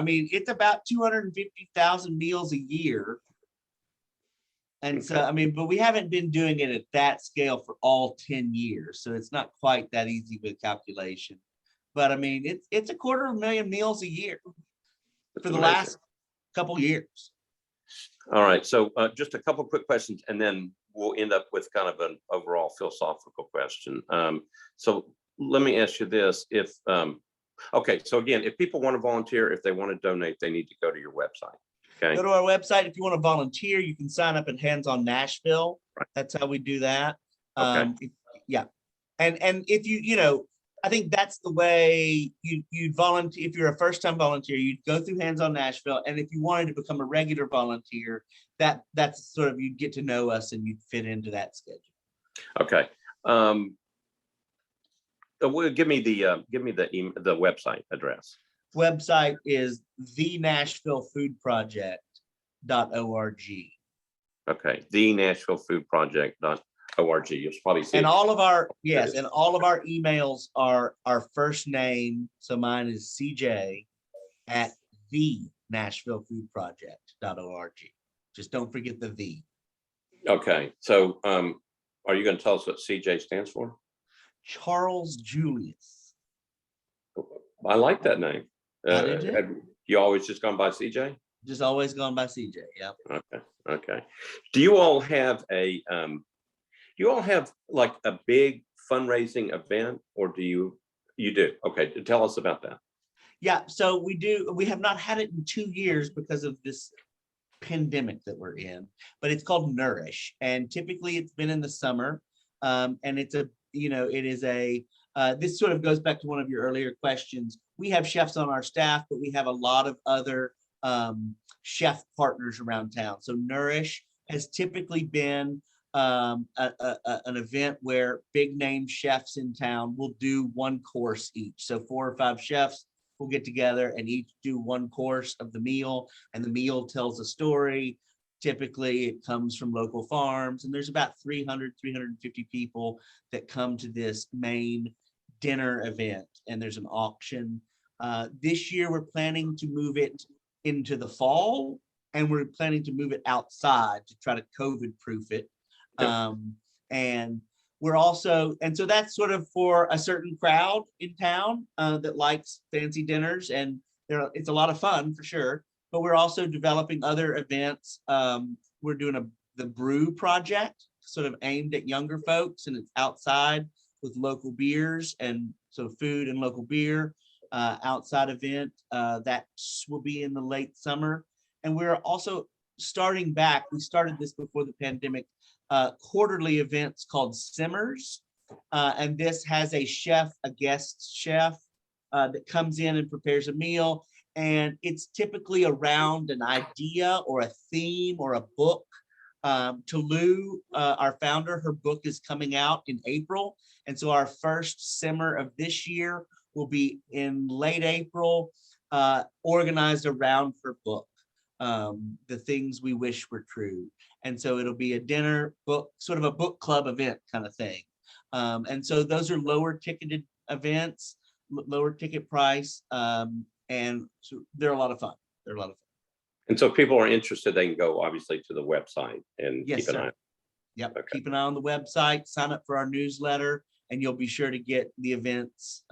mean, it's about 250,000 meals a year. And so, I mean, but we haven't been doing it at that scale for all 10 years. So it's not quite that easy with calculation. But I mean, it's 250,000 meals a year for the last couple years. All right. So just a couple quick questions, and then we'll end up with kind of an overall philosophical question. So let me ask you this. Okay. So again, if people want to volunteer, if they want to donate, they need to go to your website. Okay. Go to our website. If you want to volunteer, you can sign up at Hands on Nashville. Right. That's how we do that. Okay. And if I think that's the way you'd volunteer. If you're a first-time volunteer, you'd go through Hands on Nashville. And if you wanted to become a regular volunteer, that's sort of, you'd get to know us and you'd fit into that schedule. Okay. Give me the website address. Website is thenashvillefoodproject.org. Okay, thenashvillefoodproject.org. You'll probably see. And all of our and all of our emails are our first name. So mine is CJ at thenashvillefoodproject.org. Just don't forget the V. Okay, so are you going to tell us what CJ stands for? Charles Julius. I like that name. Have you always just gone by CJ? Just always gone by CJ. Yep. Okay. Do you all have like a big fundraising event, or do you do? Okay, tell us about that. Yeah, so we do. We have not had it in 2 years because of this pandemic that we're in, but it's called Nourish, and typically it's been in the summer, and it's this sort of goes back to one of your earlier questions. We have chefs on our staff, but we have a lot of other chef partners around town. So Nourish has typically been an event where big name chefs in town will do one course each. So 4 or 5 chefs will get together and each do one course of the meal, and the meal tells a story. Typically it comes from local farms, and there's about 350 people that come to this main dinner event, and there's an auction. This year we're planning to move it into the fall, and we're planning to move it outside to try to COVID proof it. And we're also, and so that's sort of for a certain crowd in town that likes fancy dinners, and it's a lot of fun for sure. But we're also developing other events. We're doing the Brew Project, sort of aimed at younger folks, and it's outside with local beers, and so food and local beer outside event that will be in the late summer. And we're also starting back. We started this before the pandemic. Quarterly events called Simmers, and this has a guest chef that comes in and prepares a meal. And it's typically around an idea or a theme or a book. Tolu, our founder, her book is coming out in April. And so our first simmer of this year will be in late April, organized around her book, The Things We Wish Were True. And so it'll be a dinner book, sort of a book club event kind of thing. And so those are lower ticketed events, lower ticket price. And so they're a lot of fun. They're a lot of fun. And so if people are interested, they can go obviously to the website and Yes, keep an sir. eye. Yep. Okay. Keep an eye on the website, sign up for our newsletter, and you'll be sure to get the events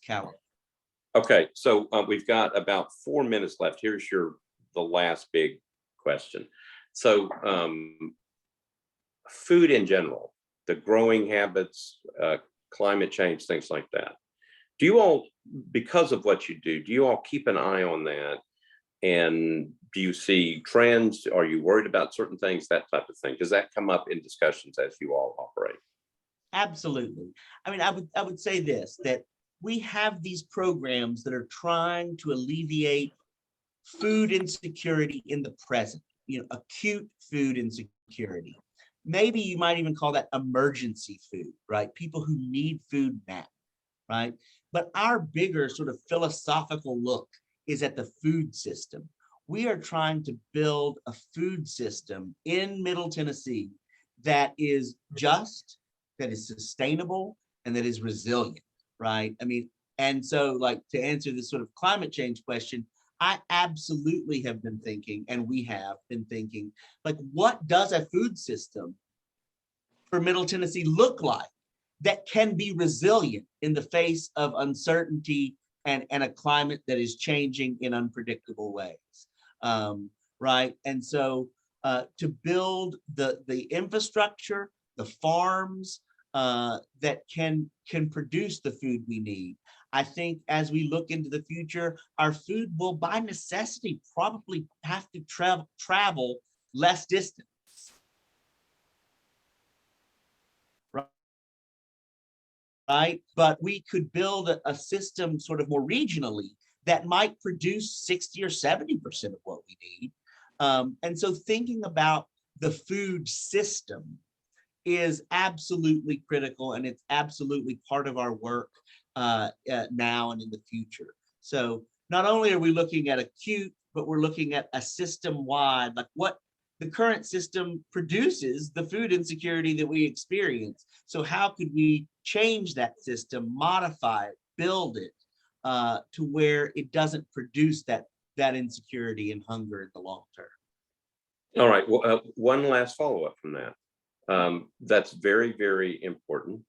calendar. Okay, so we've got about 4 minutes left. Here's the last big question. So food in general, the growing habits, climate change, things like that. Do you all, because of what you do you all keep an eye on that? And do you see trends? Are you worried about certain things, that type of thing? Does that come up in discussions as you all operate? Absolutely. I mean, I would say this, that we have these programs that are trying to alleviate food insecurity in the present, acute food insecurity. Maybe you might even call that emergency food, right? People who need food now, right? But our bigger sort of philosophical look is at the food system. We are trying to build a food system in Middle Tennessee that is just, that is sustainable, and that is resilient, right? I mean, and so like to answer this sort of climate change question, I absolutely have been thinking, and we have been thinking, like, what does a food system for Middle Tennessee look like that can be resilient in the face of uncertainty and a climate that is changing in unpredictable ways, right? And so to build the infrastructure, the farms that can produce the food we need. I think as we look into the future, our food will by necessity probably have to travel less distance. Right? But we could build a system sort of more regionally that might produce 60 or 70% of what we need. And so thinking about the food system is absolutely critical, and it's absolutely part of our work now and in the future. So not only are we looking at acute, but we're looking at a system-wide, like what the current system produces the food insecurity that we experience. So how could we change that system, modify it, build it to where it doesn't produce that insecurity and hunger in the long term? All right. Well, one last follow-up from that. That's very, very important.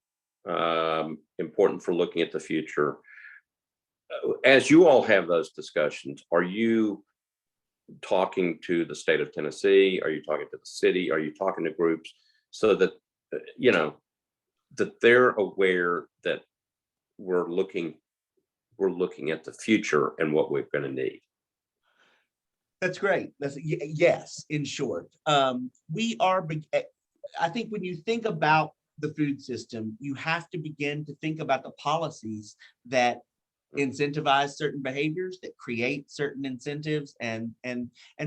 Important for looking at the future. As you all have those discussions, are you talking to the state of Tennessee? Are you talking to the city? Are you talking to groups so that that they're aware that we're looking at the future and what we're going to need? That's great. Yes, in short. We are, I think when you think about the food system, you have to begin to think about the policies that incentivize certain behaviors, that create certain incentives. And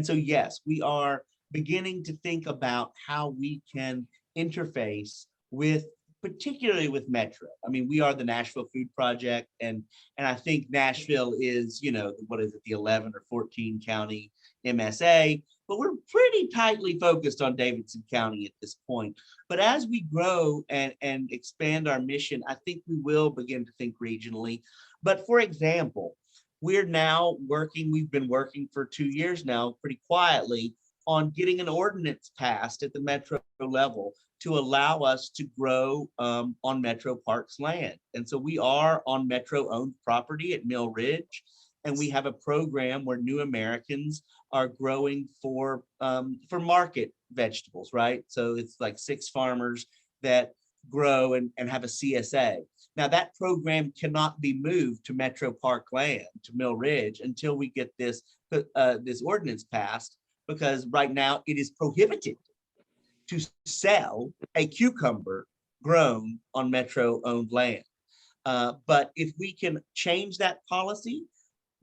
so, yes, we are beginning to think about how we can interface with, particularly with Metro. I mean, we are the Nashville Food Project, and I think Nashville is, what is it, the 11 or 14 county MSA, but we're pretty tightly focused on Davidson County at this point. But as we grow and expand our mission, I think we will begin to think regionally. But for example, we've been working for 2 years now, pretty quietly, on getting an ordinance passed at the Metro level to allow us to grow on Metro Parks land. And so we are on Metro owned property at Mill Ridge. And we have a program where new Americans are growing for market vegetables, right? So it's like 6 farmers that grow and have a CSA. Now that program cannot be moved to Metro Park land, to Mill Ridge, until we get this ordinance passed, because right now it is prohibited to sell a cucumber grown on Metro owned land. But if we can change that policy,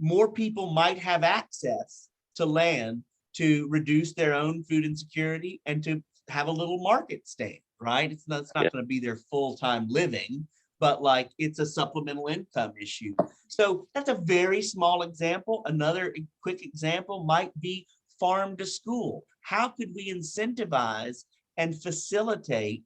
more people might have access to land to reduce their own food insecurity and to have a little market stand, right? It's not going to be their full-time living, but like it's a supplemental income issue. So that's a very small example. Another quick example might be farm to school. How could we incentivize and facilitate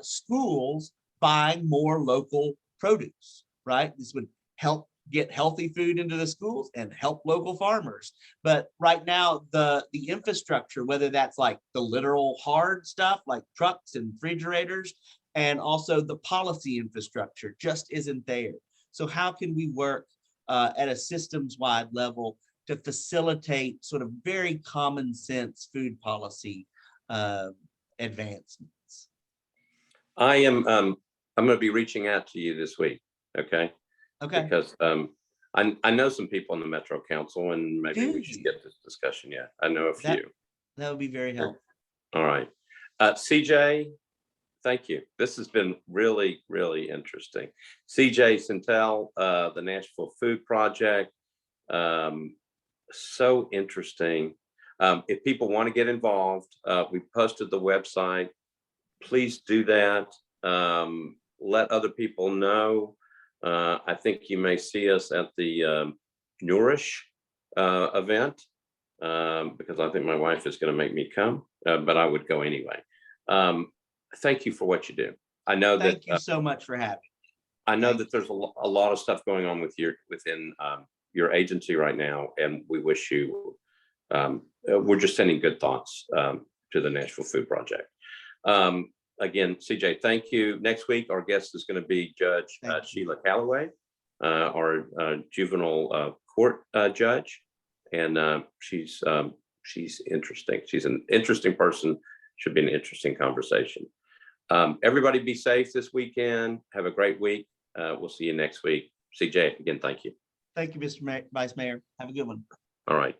schools buying more local produce, right? This would help get healthy food into the schools and help local farmers. But right now, the infrastructure, whether that's like the literal hard stuff like trucks and refrigerators, and also the policy infrastructure just isn't there. So how can we work at a systems-wide level to facilitate sort of very common sense food policy advancements? I'm going to be reaching out to you this week. Okay. Okay. Because I know some people in the Metro Council, and maybe we should get this discussion. Yeah, I know a few. That would be very helpful. All right. CJ, thank you. This has been really, really interesting. CJ Sintel, the Nashville Food Project. So interesting. If people want to get involved, we posted the website. Please do that. Let other people know. I think you may see us at the Nourish event, because I think my wife is going to make me come, but I would go anyway. Thank you for what you do. I know that. Thank you so much for having me. I know that there's a lot of stuff going on within your agency right now, and we wish you. We're just sending good thoughts to the Nashville Food Project. Again, CJ, thank you. Next week, our guest is going to be Judge Sheila Calloway, our juvenile court judge, and she's interesting. She's an interesting person. Should be an interesting conversation. Everybody be safe this weekend. Have a great week. We'll see you next week. CJ, again, thank you. Thank you, Mr. Vice Mayor. Have a good one. All right.